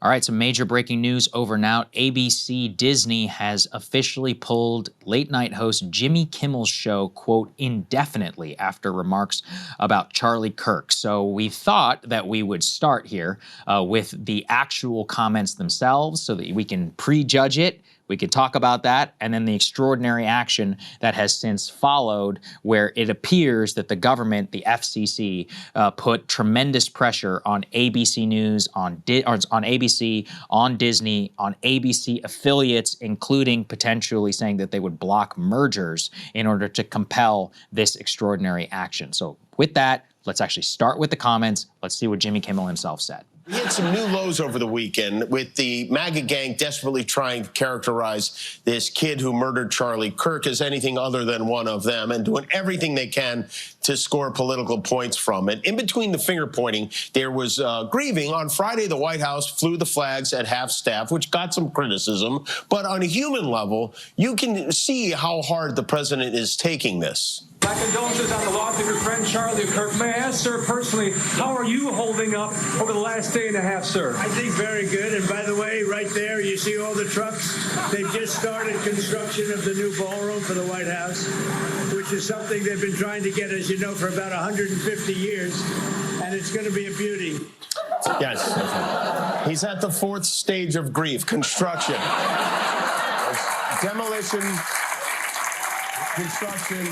All right, some major breaking news over now. ABC Disney has officially pulled late night host Jimmy Kimmel's show, quote, indefinitely after remarks about Charlie Kirk. So we thought that we would start here with the actual comments themselves so that we can prejudge it. We could talk about that, and then the extraordinary action that has since followed, where it appears that the government, the FCC, put tremendous pressure on ABC News, on ABC, on Disney, on ABC affiliates, including potentially saying that they would block mergers in order to compel this extraordinary action. So with that, let's actually start with the comments. Let's see what Jimmy Kimmel himself said. We had some new lows over the weekend with the MAGA gang desperately trying to characterize this kid who murdered Charlie Kirk as anything other than one of them and doing everything they can to score political points from it. In between the finger pointing, there was grieving. On Friday, the White House flew the flags at half-staff, which got some criticism. But on a human level, you can see how hard the president is taking this. My condolences on the loss of your friend Charlie Kirk. May I ask, sir, personally, how are you holding up over the last day and a half, sir? I think very good. And by the way, right there, you see all the trucks? They've just started construction of the new ballroom for the White House, which is something they've been trying to get, as you know, for about 150 years. And it's going to be a beauty. Yes. He's at the fourth stage of grief, construction. Demolition, construction.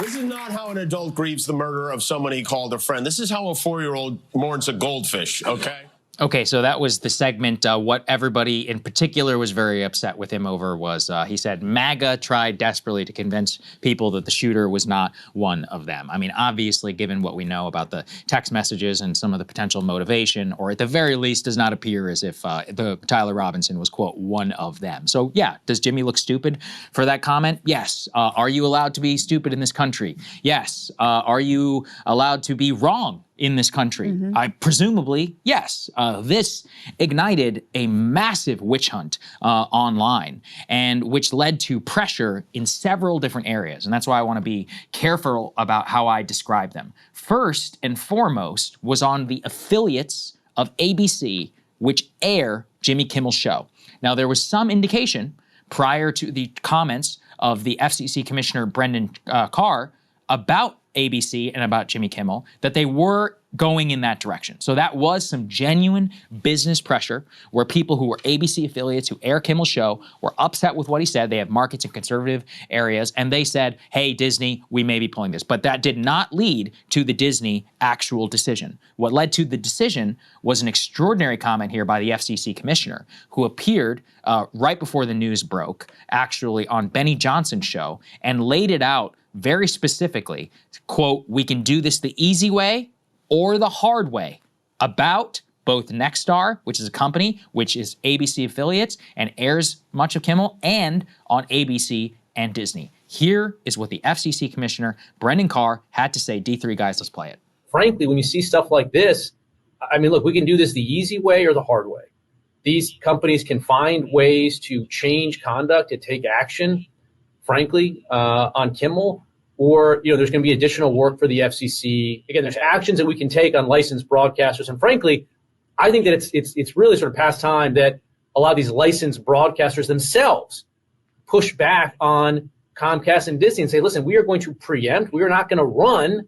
This is not how an adult grieves the murder of someone he called a friend. This is how a 4-year-old mourns a goldfish, okay? Okay, so that was the segment. What everybody in particular was very upset with him over was he said MAGA tried desperately to convince people that the shooter was not one of them. I mean, obviously, given what we know about the text messages and some of the potential motivation, or at the very least does not appear as if the Tyler Robinson was, quote, one of them. So yeah, does Jimmy look stupid for that comment? Yes. Are you allowed to be stupid in this country? Yes. Are you allowed to be wrong in this country? Presumably, yes. This ignited a massive witch hunt online, and which led to pressure in several different areas. And that's why I want to be careful about how I describe them. First and foremost was on the affiliates of ABC, which air Jimmy Kimmel's show. Now, there was some indication prior to the comments of the FCC Commissioner Brendan Carr about ABC and about Jimmy Kimmel that they were going in that direction. So that was some genuine business pressure where people who were ABC affiliates who air Kimmel's show were upset with what he said. They have markets in conservative areas, and they said, hey, Disney, we may be pulling this. But that did not lead to the Disney actual decision. What led to the decision was an extraordinary comment here by the FCC commissioner, who appeared right before the news broke, actually on Benny Johnson's show, and laid it out very specifically, quote, we can do this the easy way or the hard way, about both Nexstar, which is a company which is ABC affiliates and airs much of Kimmel, and on ABC and Disney. Here is what the FCC commissioner, Brendan Carr, had to say. D3, guys, let's play it. Frankly, when you see stuff like this, I mean, look, we can do this the easy way or the hard way. These companies can find ways to change conduct, to take action, frankly, on Kimmel. Or, you know, there's going to be additional work for the FCC. Again, there's actions that we can take on licensed broadcasters. And frankly, I think that it's really sort of past time that a lot of these licensed broadcasters themselves push back on Comcast and Disney and say, listen, we are going to preempt. We are not going to run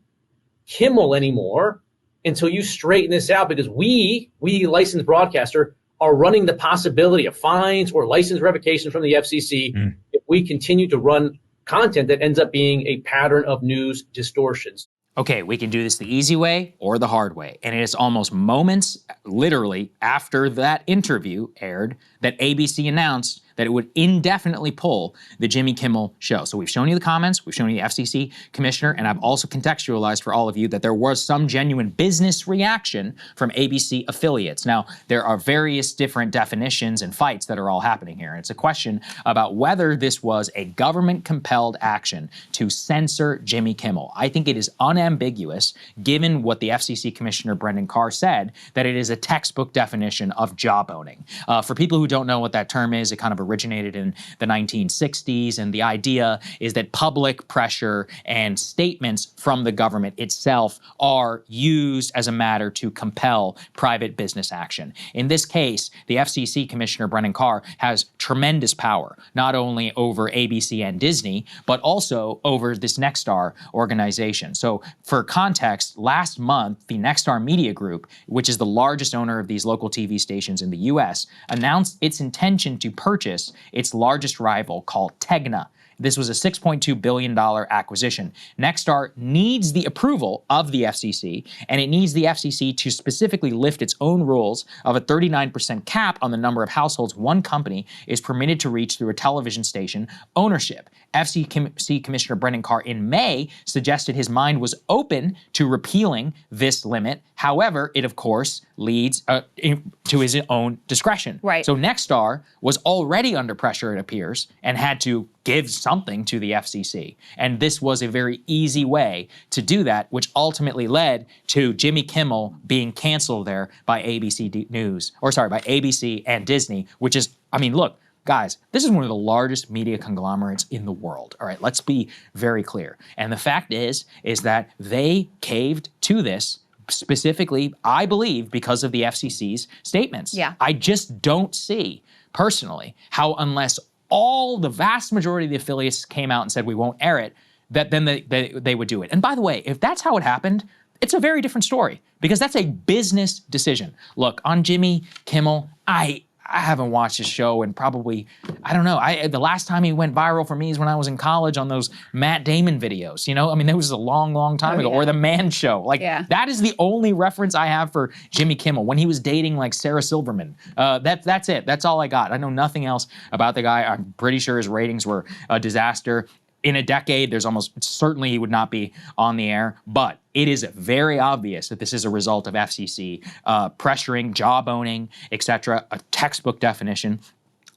Kimmel anymore until you straighten this out, because we licensed broadcaster, are running the possibility of fines or license revocations from the FCC if we continue to run content that ends up being a pattern of news distortions. Okay, we can do this the easy way or the hard way. And it is almost moments, literally, after that interview aired, that ABC announced that it would indefinitely pull the Jimmy Kimmel show. So we've shown you the comments, we've shown you the FCC commissioner, and I've also contextualized for all of you that there was some genuine business reaction from ABC affiliates. Now, there are various different definitions and fights that are all happening here. It's a question about whether this was a government-compelled action to censor Jimmy Kimmel. I think it is unambiguous, given what the FCC commissioner Brendan Carr said, that it is a textbook definition of jawboning. For people who don't know what that term is, it kind of originated in the 1960s. And the idea is that public pressure and statements from the government itself are used as a matter to compel private business action. In this case, the FCC Commissioner Brendan Carr has tremendous power, not only over ABC and Disney, but also over this Nexstar organization. So for context, last month, the Nexstar Media Group, which is the largest owner of these local TV stations in the US, announced its intention to purchase its largest rival called Tegna. This was a $6.2 billion acquisition. Nexstar needs the approval of the FCC, and it needs the FCC to specifically lift its own rules of a 39% cap on the number of households one company is permitted to reach through a television station ownership. FCC Commissioner Brendan Carr in May suggested his mind was open to repealing this limit. However, it of course leads to his own discretion. Right. So Nexstar was already under pressure, it appears, and had to give something to the FCC. And this was a very easy way to do that, which ultimately led to Jimmy Kimmel being canceled there by ABC News, or sorry, by ABC and Disney, which is, I mean, look, guys, this is one of the largest media conglomerates in the world. All right, let's be very clear. And the fact is that they caved to this specifically, I believe, because of the FCC's statements. Yeah. I just don't see, personally, how unless all the vast majority of the affiliates came out and said we won't air it, that then they would do it. And by the way, if that's how it happened, it's a very different story because that's a business decision. Look, on Jimmy Kimmel, I haven't watched his show and probably, I don't know, the last time he went viral for me is when I was in college on those Matt Damon videos, you know? I mean, that was a long, long time ago. Yeah. Or The Man Show. Like, Yeah. that is the only reference I have for Jimmy Kimmel, when he was dating, like, Sarah Silverman. That's it. That's all I got. I know nothing else about the guy. I'm pretty sure his ratings were a disaster. In a decade, there's almost certainly he would not be on the air, but it is very obvious that this is a result of FCC pressuring, jawboning, etc., a textbook definition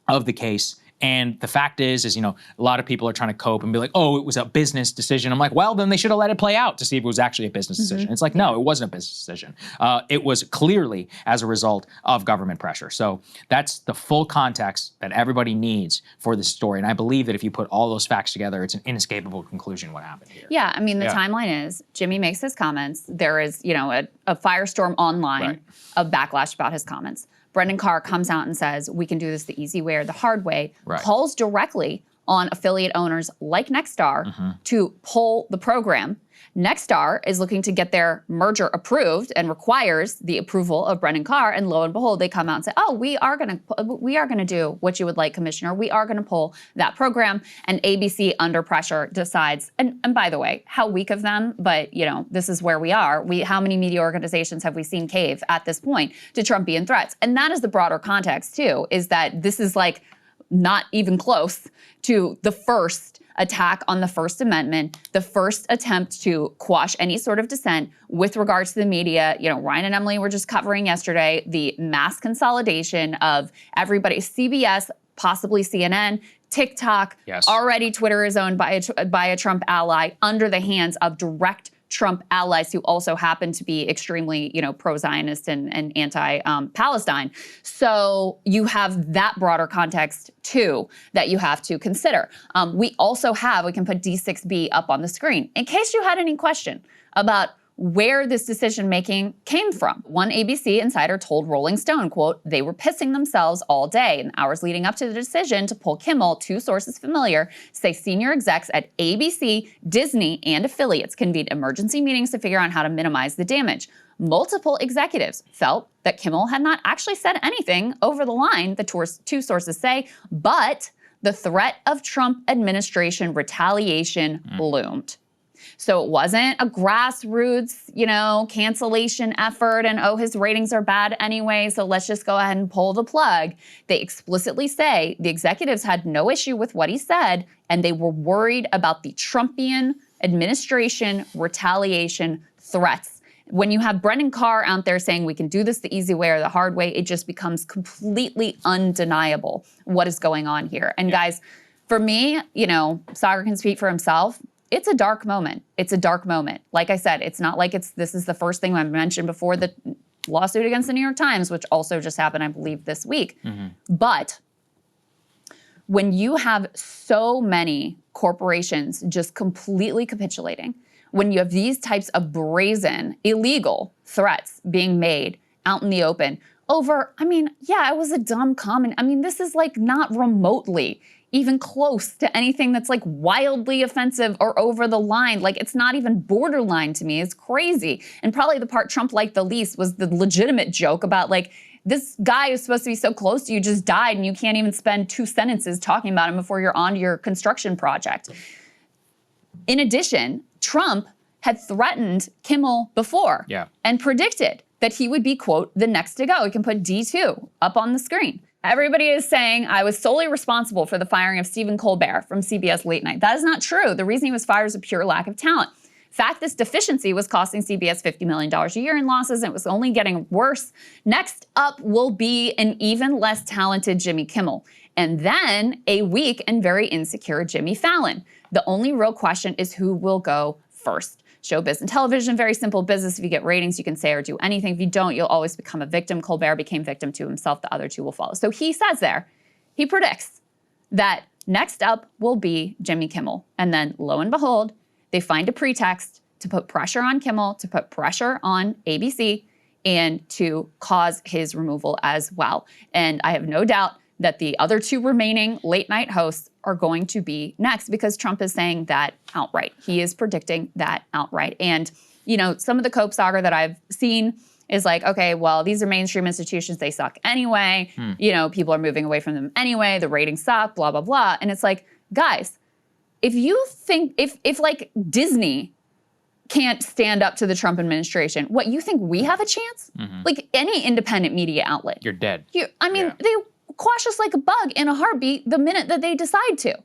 of the case. And the fact is, you know, a lot of people are trying to cope and be like, oh, it was a business decision. I'm like, well, then they should have let it play out to see if it was actually a business decision. It's like, no, it wasn't a business decision. It was clearly as a result of government pressure. So that's the full context that everybody needs for this story. And I believe that if you put all those facts together, it's an inescapable conclusion what happened here. Yeah, I mean, the timeline is Jimmy makes his comments. There is, you know, a firestorm online of backlash about his comments. Brendan Carr comes out and says, we can do this the easy way or the hard way, calls directly on affiliate owners like Nexstar to pull the program. Nexstar is looking to get their merger approved and requires the approval of Brendan Carr, and lo and behold, they come out and say, oh, we are gonna do what you would like, Commissioner. We are gonna pull that program. And ABC, under pressure, decides, and by the way, how weak of them, but you know, this is where we are. How many media organizations have we seen cave at this point to Trumpian threats? And that is the broader context too, is that this is like not even close to the first attack on the First Amendment, the first attempt to quash any sort of dissent with regards to the media. You know, Ryan and Emily were just covering yesterday the mass consolidation of everybody, CBS, possibly CNN, TikTok, already Twitter is owned by a Trump ally under the hands of direct Trump allies who also happen to be extremely, you know, pro-Zionist and anti-Palestine. So you have that broader context too that you have to consider. We also have, we can put D6B up on the screen in case you had any question about where this decision-making came from. One ABC insider told Rolling Stone, quote, they were pissing themselves all day. In the hours leading up to the decision to pull Kimmel, two sources familiar say senior execs at ABC, Disney, and affiliates convened emergency meetings to figure out how to minimize the damage. Multiple executives felt that Kimmel had not actually said anything over the line, the two sources say, but the threat of Trump administration retaliation loomed. So it wasn't a grassroots, you know, cancellation effort and, oh, his ratings are bad anyway, so let's just go ahead and pull the plug. They explicitly say the executives had no issue with what he said, and they were worried about the Trumpian administration retaliation threats. When you have Brendan Carr out there saying we can do this the easy way or the hard way, it just becomes completely undeniable what is going on here. And guys, for me, you know, Saagar can speak for himself. It's a dark moment. It's a dark moment. Like I said, it's not like this is the first thing I mentioned before, the lawsuit against the New York Times, which also just happened, I believe, this week. But when you have so many corporations just completely capitulating, when you have these types of brazen, illegal threats being made out in the open over, I mean, yeah, it was a dumb comment. I mean, this is like not remotely even close to anything that's like wildly offensive or over the line. Like, it's not even borderline to me. It's crazy. And probably the part Trump liked the least was the legitimate joke about like, this guy who's supposed to be so close to you just died and you can't even spend 2 sentences talking about him before you're on to your construction project. In addition, Trump had threatened Kimmel before and predicted that he would be, quote, the next to go. We can put D2 up on the screen. Everybody is saying I was solely responsible for the firing of Stephen Colbert from CBS Late Night. That is not true. The reason he was fired is a pure lack of talent. In fact, this deficiency was costing CBS $50 million a year in losses, and it was only getting worse. Next up will be an even less talented Jimmy Kimmel, and then a weak and very insecure Jimmy Fallon. The only real question is who will go first. Showbiz and television, very simple business. If you get ratings, you can say or do anything. If you don't, you'll always become a victim. Colbert became victim to himself. The other two will follow. So he says there, he predicts that next up will be Jimmy Kimmel. And then lo and behold, they find a pretext to put pressure on Kimmel, to put pressure on ABC, and to cause his removal as well. And I have no doubt that the other two remaining late night hosts are going to be next because Trump is saying that outright. He is predicting that outright. And, you know, some of the Saagar that I've seen is like, okay, well, these are mainstream institutions. They suck anyway. You know, people are moving away from them anyway. The ratings suck, blah, blah, blah. And it's like, guys, if you think, if like Disney can't stand up to the Trump administration, what, you think we have a chance? Like any independent media outlet. You're dead. They quash us like a bug in a heartbeat the minute that they decide to.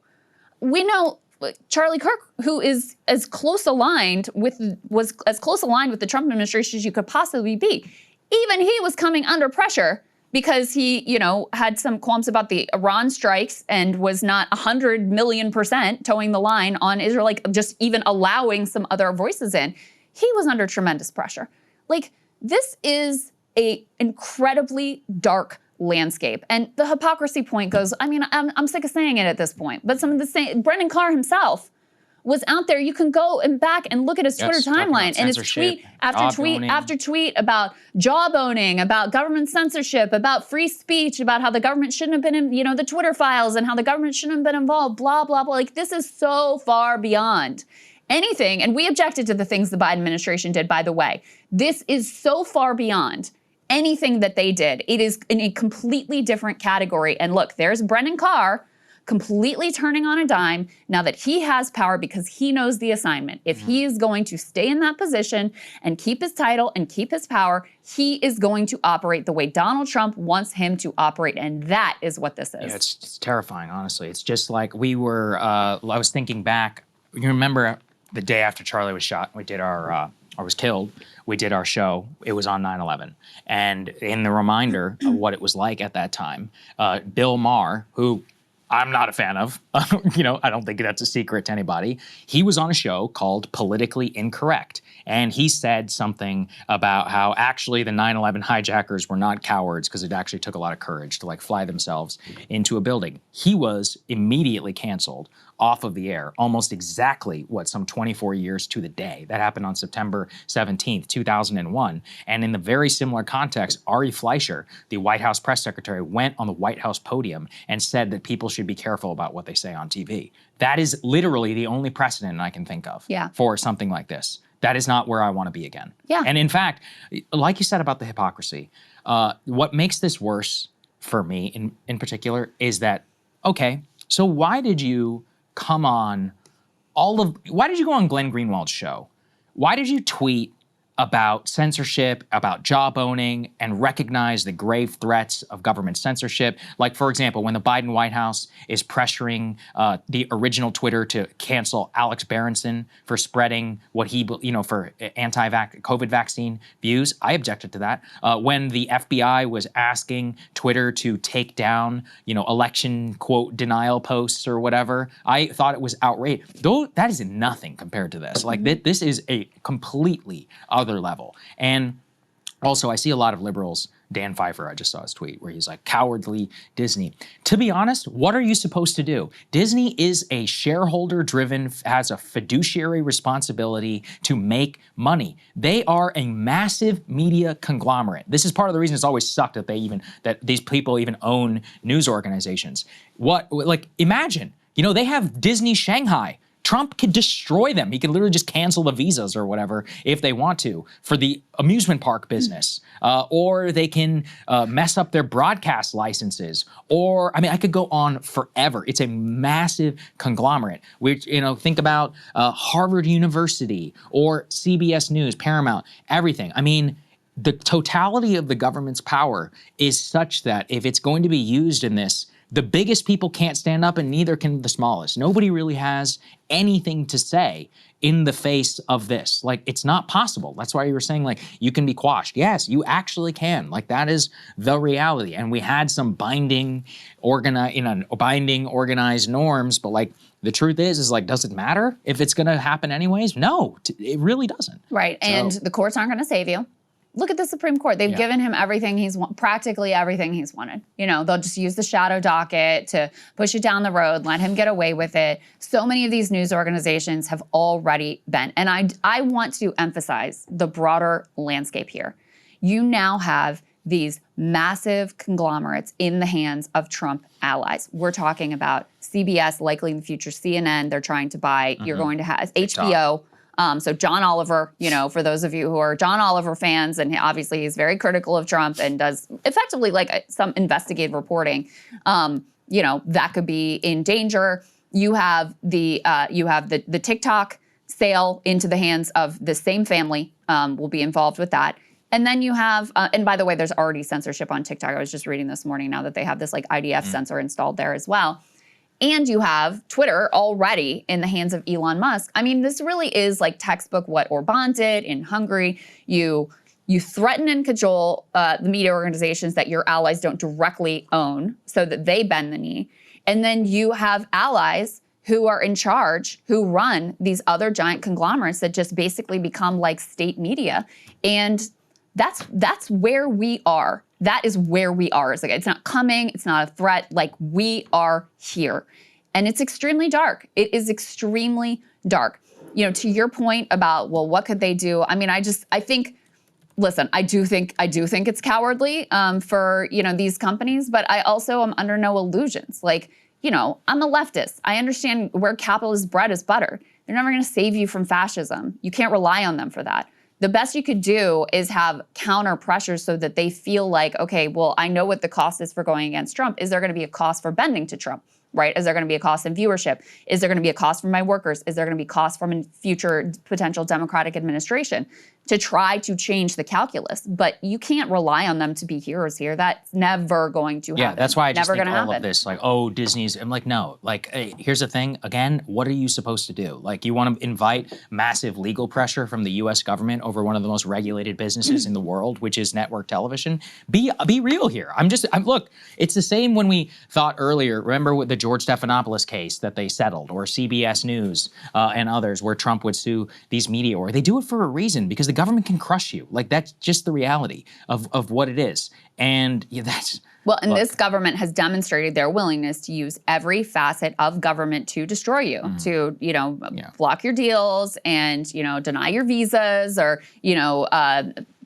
We know Charlie Kirk, who is as close aligned with, was as close aligned with the Trump administration as you could possibly be. Even he was coming under pressure because he, you know, had some qualms about the Iran strikes and was not 100 million% towing the line on Israel, like just even allowing some other voices in. He was under tremendous pressure. Like, this is a incredibly dark landscape. And the hypocrisy point goes, I mean, I'm sick of saying it at this point, but some of the same, Brendan Carr himself was out there. You can go and back and look at his Twitter timeline and his tweet after tweet after tweet about jawboning, about government censorship, about free speech, about how the government shouldn't have been in, you know, the Twitter files and how the government shouldn't have been involved, blah, blah, blah. Like, this is so far beyond anything. And we objected to the things the Biden administration did, by the way. This is so far beyond anything that they did. It is in a completely different category. And look, there's Brendan Carr completely turning on a dime now that he has power because he knows the assignment. If he is going to stay in that position and keep his title and keep his power, he is going to operate the way Donald Trump wants him to operate. And that is what this is. Yeah, it's terrifying, honestly. It's just like we were, I was thinking back, you remember the day after Charlie was shot, we did our, or was killed, we did our show. It was on 9/11. And in the reminder of what it was like at that time, Bill Maher, who I'm not a fan of, you know, I don't think that's a secret to anybody. He was on a show called Politically Incorrect. And he said something about how actually the 9/11 hijackers were not cowards because it actually took a lot of courage to like fly themselves into a building. He was immediately canceled off of the air, almost exactly some 24 years to the day. That happened on September 17th, 2001. And in the very similar context, Ari Fleischer, the White House press secretary, went on the White House podium and said that people should be careful about what they say on TV. That is literally the only precedent I can think of for something like this. That is not where I want to be again. Yeah. And in fact, like you said about the hypocrisy, what makes this worse for me in particular is that, okay, so why did you come on why did you go on Glenn Greenwald's show? Why did you tweet about censorship, about jawboning, and recognize the grave threats of government censorship? Like, for example, when the Biden White House is pressuring the original Twitter to cancel Alex Berenson for spreading what he, you know, for anti-COVID vaccine views, I objected to that. When the FBI was asking Twitter to take down, you know, election, quote, denial posts or whatever, I thought it was outrageous. Though that is nothing compared to this. Like, this is a completely other level. And also, I see a lot of liberals Dan Pfeiffer, I just saw his tweet where he's like, cowardly Disney. To be honest, what are you supposed to do? Disney is a shareholder-driven, has a fiduciary responsibility to make money. They are a massive media conglomerate. This is part of the reason it's always sucked that these people even own news organizations. Imagine, they have Disney Shanghai. Trump could destroy them. He could literally just cancel the visas or whatever if they want to for the amusement park business. Or they can mess up their broadcast licenses. Or, I could go on forever. It's a massive conglomerate. Which, think about Harvard University or CBS News, Paramount, everything. The totality of the government's power is such that if it's going to be used in this, the biggest people can't stand up and neither can the smallest. Nobody really has anything to say in the face of this. It's not possible. That's why you were saying, you can be quashed. Yes, you actually can. That is the reality. And we had some binding, organized norms, but the truth is does it matter if it's going to happen anyways? No, it really doesn't. Right, and the courts aren't going to save you. Look at the Supreme Court. They've given him everything practically everything he's wanted. They'll just use the shadow docket to push it down the road, let him get away with it. So many of these news organizations have already been. And I want to emphasize the broader landscape here. You now have these massive conglomerates in the hands of Trump allies. We're talking about CBS, likely in the future CNN. They're trying to buy. You're going to have HBO. So John Oliver, for those of you who are John Oliver fans, and obviously he's very critical of Trump and does effectively some investigative reporting, that could be in danger. You have the TikTok sale into the hands of the same family will be involved with that. And then you have, and by the way, there's already censorship on TikTok. I was just reading this morning now that they have this IDF censor installed there as well. And you have Twitter already in the hands of Elon Musk. This really is textbook what Orban did in Hungary. You threaten and cajole the media organizations that your allies don't directly own so that they bend the knee. And then you have allies who are in charge, who run these other giant conglomerates that just basically become state media. And that's where we are. That is where we are. It's not coming. It's not a threat. We are here. And it's extremely dark. It is extremely dark. To your point about, well, what could they do? I think, listen, I do think it's cowardly for, these companies, but I also am under no illusions. I'm a leftist. I understand where capitalist bread is butter. They're never going to save you from fascism. You can't rely on them for that. The best you could do is have counter pressures so that they feel okay, well, I know what the cost is for going against Trump. Is there going to be a cost for bending to Trump, right? Is there going to be a cost in viewership? Is there going to be a cost for my workers? Is there going to be cost from a future potential Democratic administration to try to change the calculus? But you can't rely on them to be heroes here. That's never going to happen. Yeah, that's why I just never think all of this, Disney's, I'm no. Hey, here's the thing. Again, what are you supposed to do? You want to invite massive legal pressure from the U.S. government over one of the most regulated businesses in the world, which is network television? Be real here. Look, it's the same when we thought earlier, remember with the George Stephanopoulos case that they settled, or CBS News and others, where Trump would sue these media, or they do it for a reason, because the government can crush you. That's just the reality of what it is. And that's... Well, and this government has demonstrated their willingness to use every facet of government to destroy you, to, block your deals and, deny your visas, or,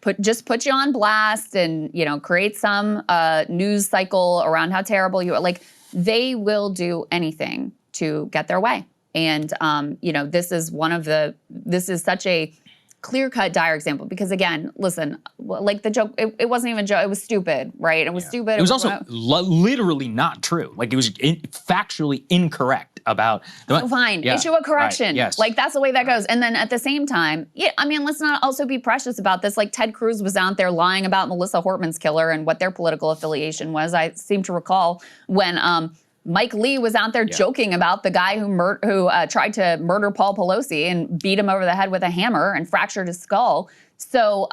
put you on blast and, create some news cycle around how terrible you are. They will do anything to get their way. And, this is such a clear-cut, dire example, because again, listen, the joke, it wasn't even a joke, it was stupid, right? It was stupid. It was also literally not true. It was factually incorrect about... Fine, issue a correction. Right, yes. That's the way that goes. And then at the same time, let's not also be precious about this. Ted Cruz was out there lying about Melissa Hortman's killer and what their political affiliation was. I seem to recall when... Mike Lee was out there joking about the guy who tried to murder Paul Pelosi and beat him over the head with a hammer and fractured his skull. So,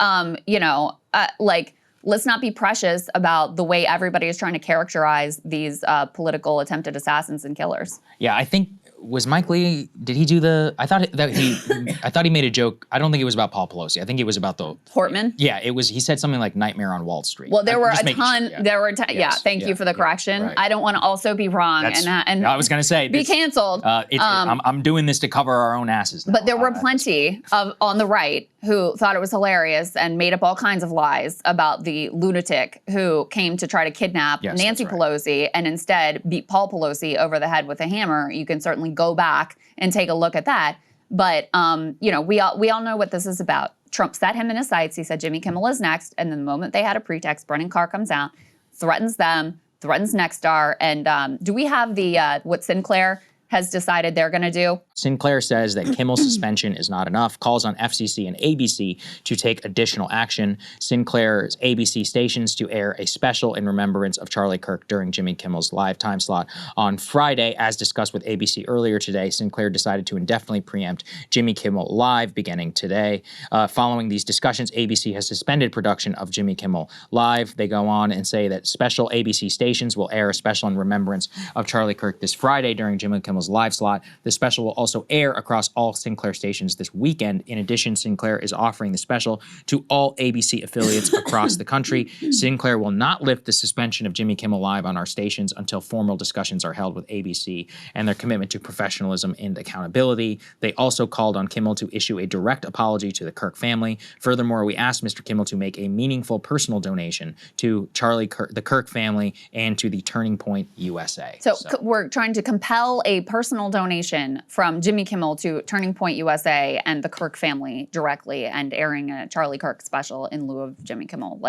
let's not be precious about the way everybody is trying to characterize these political attempted assassins and killers. Yeah, I think was Mike Lee, did he do the, I thought he made a joke. I don't think it was about Paul Pelosi. I think it was about the Portman. Yeah, it was, he said something like Nightmare on Wall Street. Well, there were a Just making ton, sure, yeah. there were, thank you for the correction. I don't want to also be wrong and I was going to say. be canceled. I'm doing this to cover our own asses now. But there were plenty on the right who thought it was hilarious and made up all kinds of lies about the lunatic who came to try to kidnap Nancy Pelosi and instead beat Paul Pelosi over the head with a hammer. You can certainly go back and take a look at that. But we all know what this is about. Trump set him in his sights. He said Jimmy Kimmel is next, and then the moment they had a pretext, Brennan Carr comes out, threatens them, threatens Nexstar, and do we have the what Sinclair has decided they're going to do? Sinclair says that Kimmel's suspension is not enough, calls on FCC and ABC to take additional action. Sinclair's ABC stations to air a special in remembrance of Charlie Kirk during Jimmy Kimmel's live time slot on Friday. As discussed with ABC earlier today, Sinclair decided to indefinitely preempt Jimmy Kimmel Live beginning today. Following these discussions, ABC has suspended production of Jimmy Kimmel Live. They go on and say that special ABC stations will air a special in remembrance of Charlie Kirk this Friday during Jimmy Kimmel's live slot. The special will also air across all Sinclair stations this weekend. In addition, Sinclair is offering the special to all ABC affiliates across the country. Sinclair will not lift the suspension of Jimmy Kimmel Live on our stations until formal discussions are held with ABC and their commitment to professionalism and accountability. They also called on Kimmel to issue a direct apology to the Kirk family. Furthermore, we asked Mr. Kimmel to make a meaningful personal donation to Charlie Kirk, the Kirk family, and to the Turning Point USA. So we're trying to compel a personal donation from Jimmy Kimmel to Turning Point USA and the Kirk family directly, and airing a Charlie Kirk special in lieu of Jimmy Kimmel.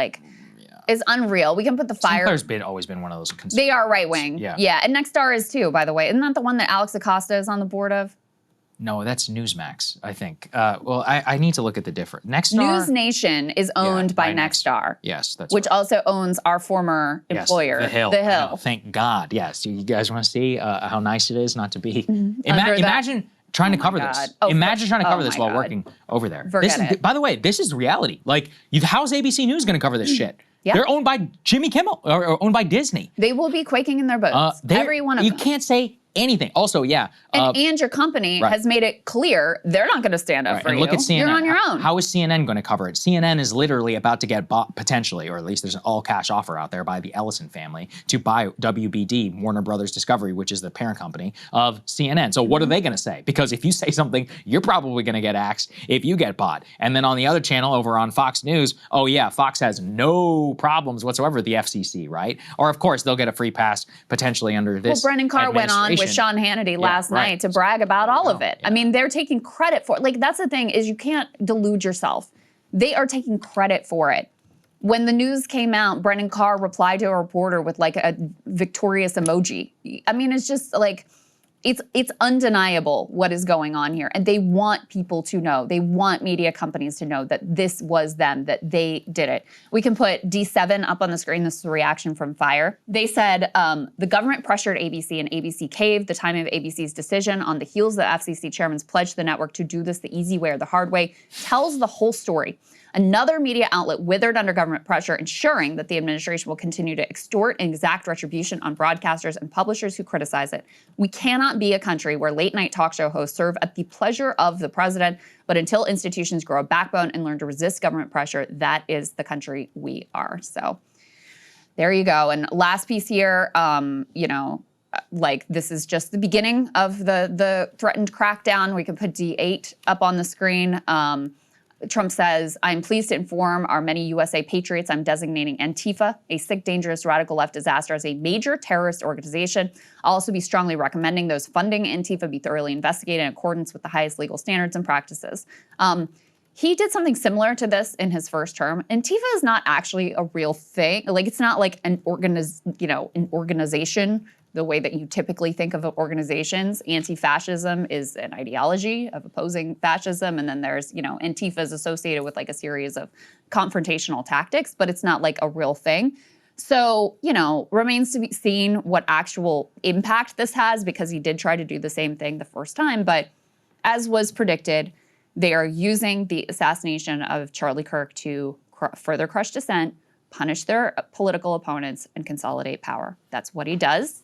Is unreal. We can put the fire. Sinclair's always been one of those. They are right wing. Yeah. And Nexstar is too, by the way. Isn't that the one that Alex Acosta is on the board of? No, that's Newsmax, I think. Well, I need to look at the difference. Nexstar. News Nation is owned by Nexstar. Yes, that's which right. also owns our former employer, The Hill. The Hill. Thank God. Yes. You guys want to see how nice it is not to be. Under Imagine trying to cover this. Imagine trying to cover this while working over there. Forget it. By the way, this is reality. Like, how's ABC News going to cover this shit? Yeah. They're owned by Jimmy Kimmel or owned by Disney. They will be quaking in their boots. Every one of them. You can't say anything. Also, and your company has made it clear they're not going to stand up for and you. look at CNN. You're on your own. How is CNN going to cover it? CNN is literally about to get bought, potentially, or at least there's an all-cash offer out there by the Ellison family to buy WBD, Warner Brothers Discovery, which is the parent company of CNN. So what are they going to say? Because if you say something, you're probably going to get axed if you get bought. And then on the other channel over on Fox News, oh yeah, Fox has no problems whatsoever with the FCC, right? Or of course, they'll get a free pass potentially under this. Well, Brennan Carr went on with Sean Hannity last night to brag about all of it. I mean, they're taking credit for it. That's the thing, is you can't delude yourself. They are taking credit for it. When the news came out, Brennan Carr replied to a reporter with a victorious emoji. I mean, it's just it's undeniable what is going on here. And they want people to know. They want media companies to know that this was them, that they did it. We can put D7 up on the screen. This is a reaction from Fire. They said the government pressured ABC and ABC caved. The timing of ABC's decision on the heels of the FCC chairman's pledge to the network to do this the easy way or the hard way tells the whole story. Another media outlet withered under government pressure, ensuring that the administration will continue to extort and exact retribution on broadcasters and publishers who criticize it. We cannot be a country where late-night talk show hosts serve at the pleasure of the president, but until institutions grow a backbone and learn to resist government pressure, that is the country we are. So there you go. And last piece here, this is just the beginning of the threatened crackdown. We can put D8 up on the screen. Trump says, I'm pleased to inform our many USA patriots I'm designating Antifa, a sick, dangerous, radical left disaster, as a major terrorist organization. I'll also be strongly recommending those funding Antifa be thoroughly investigated in accordance with the highest legal standards and practices. He did something similar to this in his first term. Antifa is not actually a real thing. It's not like an organization the way that you typically think of organizations. Anti-fascism is an ideology of opposing fascism, and then there's, Antifa is associated with a series of confrontational tactics, but it's not a real thing. So, remains to be seen what actual impact this has, because he did try to do the same thing the first time, but as was predicted, they are using the assassination of Charlie Kirk to further crush dissent, punish their political opponents, and consolidate power. That's what he does.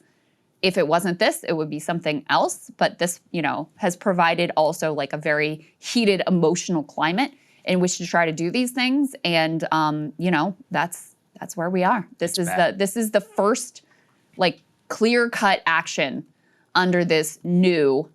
if it wasn't this, it would be something else. But this, has provided also like a very heated emotional climate in which to try to do these things. And, that's where we are. This is the first like clear-cut action under this new,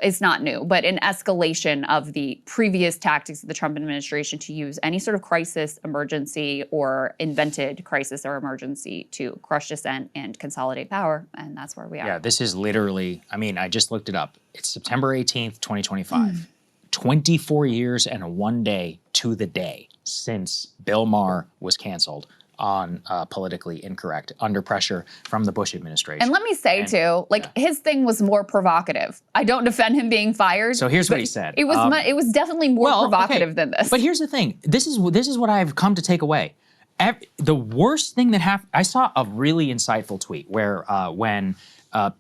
it's not new, but an escalation of the previous tactics of the Trump administration to use any sort of crisis, emergency, or invented crisis or emergency to crush dissent and consolidate power. And that's where we are. Yeah, this is literally, I just looked it up. It's September 18th, 2025. 24 years and 1 day to the day since Bill Maher was canceled on politically incorrect, under pressure from the Bush administration. And let me say his thing was more provocative. I don't defend him being fired. So here's what he said. It was definitely more provocative than this. But here's the thing. This is what I've come to take away. The worst thing that happened, I saw a really insightful tweet where when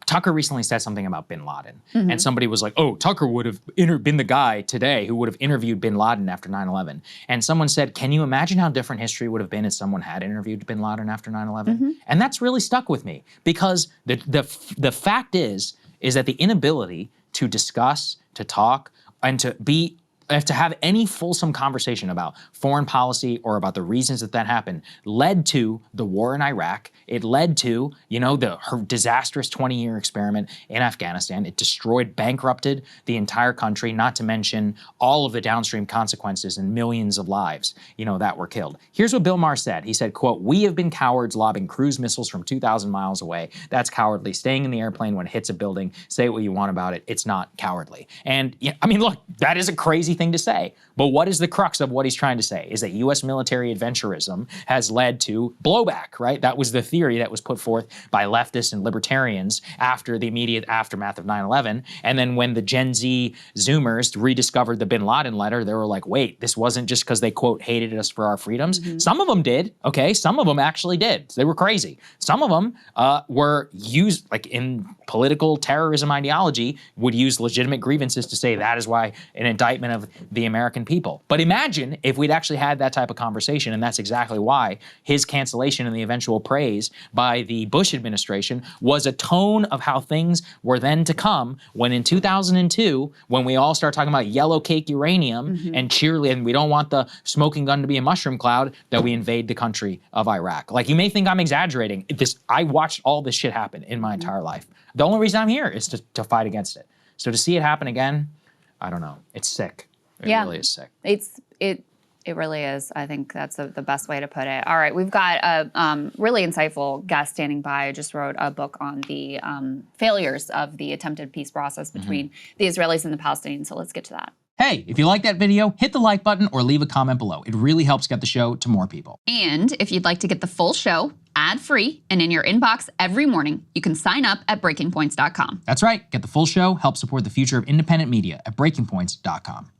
Tucker recently said something about bin Laden, and somebody was like, oh, Tucker would have been the guy today who would have interviewed bin Laden after 9/11. And someone said, can you imagine how different history would have been if someone had interviewed bin Laden after 9/11? And that's really stuck with me, because the fact is that the inability to discuss, to talk, and to have any fulsome conversation about foreign policy or about the reasons that happened led to the war in Iraq. It led to, the disastrous 20-year experiment in Afghanistan. It destroyed, bankrupted the entire country, not to mention all of the downstream consequences and millions of lives, that were killed. Here's what Bill Maher said. He said, quote, we have been cowards lobbing cruise missiles from 2,000 miles away. That's cowardly. Staying in the airplane when it hits a building, say what you want about it. It's not cowardly. And look, that is a crazy thing to say. But what is the crux of what he's trying to say? Is that U.S. military adventurism has led to blowback, right? That was the theory that was put forth by leftists and libertarians after the immediate aftermath of 9/11. And then when the Gen Z Zoomers rediscovered the bin Laden letter, they were like, wait, this wasn't just because they, quote, hated us for our freedoms. Some of them did, okay? Some of them actually did. They were crazy. Some of them were used, like in political terrorism ideology, would use legitimate grievances to say that is why an indictment of the American people. But imagine if we'd actually had that type of conversation, and that's exactly why his cancellation and the eventual praise by the Bush administration was a tone of how things were then to come, when in 2002, when we all start talking about yellow cake uranium and cheerleading, and we don't want the smoking gun to be a mushroom cloud, that we invade the country of Iraq. Like, you may think I'm exaggerating. I watched all this shit happen in my entire life. The only reason I'm here is to fight against it. So to see it happen again, I don't know. It's sick. It really is sick. It really is. I think that's the best way to put it. All right, we've got a really insightful guest standing by. I just wrote a book on the failures of the attempted peace process between the Israelis and the Palestinians. So let's get to that. Hey, if you like that video, hit the like button or leave a comment below. It really helps get the show to more people. And if you'd like to get the full show ad-free and in your inbox every morning, you can sign up at breakingpoints.com. That's right. Get the full show, help support the future of independent media at breakingpoints.com.